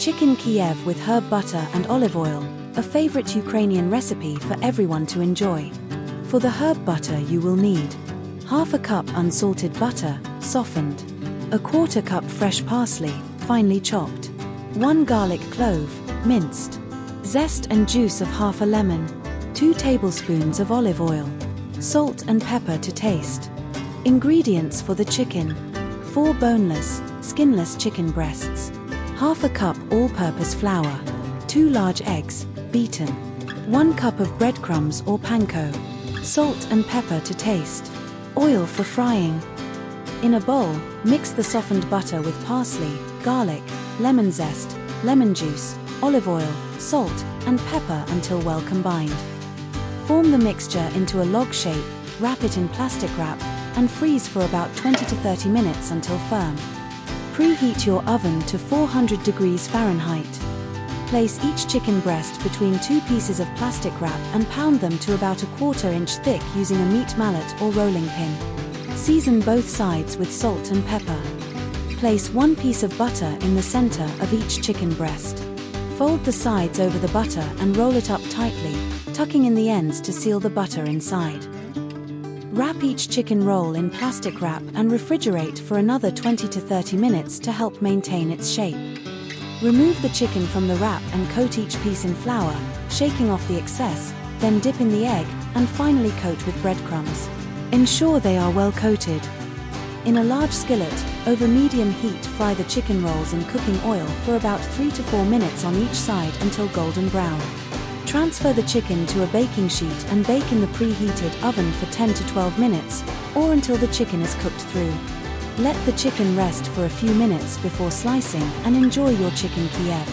Chicken Kiev with herb butter and olive oil, a favorite Ukrainian recipe for everyone to enjoy. For the herb butter you will need half a cup unsalted butter, softened, a quarter cup fresh parsley, finely chopped, 1 garlic clove, minced, zest and juice of half a lemon, 2 tablespoons of olive oil, salt and pepper to taste. Ingredients for the chicken: 4 boneless, skinless chicken breasts, half a cup all-purpose flour, 2 large eggs, beaten, 1 cup of breadcrumbs or panko, salt and pepper to taste, oil for frying. In a bowl, mix the softened butter with parsley, garlic, lemon zest, lemon juice, olive oil, salt, and pepper until well combined. Form the mixture into a log shape, wrap it in plastic wrap, and freeze for about 20 to 30 minutes until firm. Preheat your oven to 400 degrees Fahrenheit. Place each chicken breast between 2 pieces of plastic wrap and pound them to about a 1/4 inch thick using a meat mallet or rolling pin. Season both sides with salt and pepper. Place 1 piece of butter in the center of each chicken breast. Fold the sides over the butter and roll it up tightly, tucking in the ends to seal the butter inside. Wrap each chicken roll in plastic wrap and refrigerate for another 20 to 30 minutes to help maintain its shape. Remove the chicken from the wrap and coat each piece in flour, shaking off the excess, then dip in the egg, and finally coat with breadcrumbs. Ensure they are well coated. In a large skillet, over medium heat, fry the chicken rolls in cooking oil for about 3 to 4 minutes on each side until golden brown. Transfer the chicken to a baking sheet and bake in the preheated oven for 10 to 12 minutes, or until the chicken is cooked through. Let the chicken rest for a few minutes before slicing and enjoy your chicken Kiev.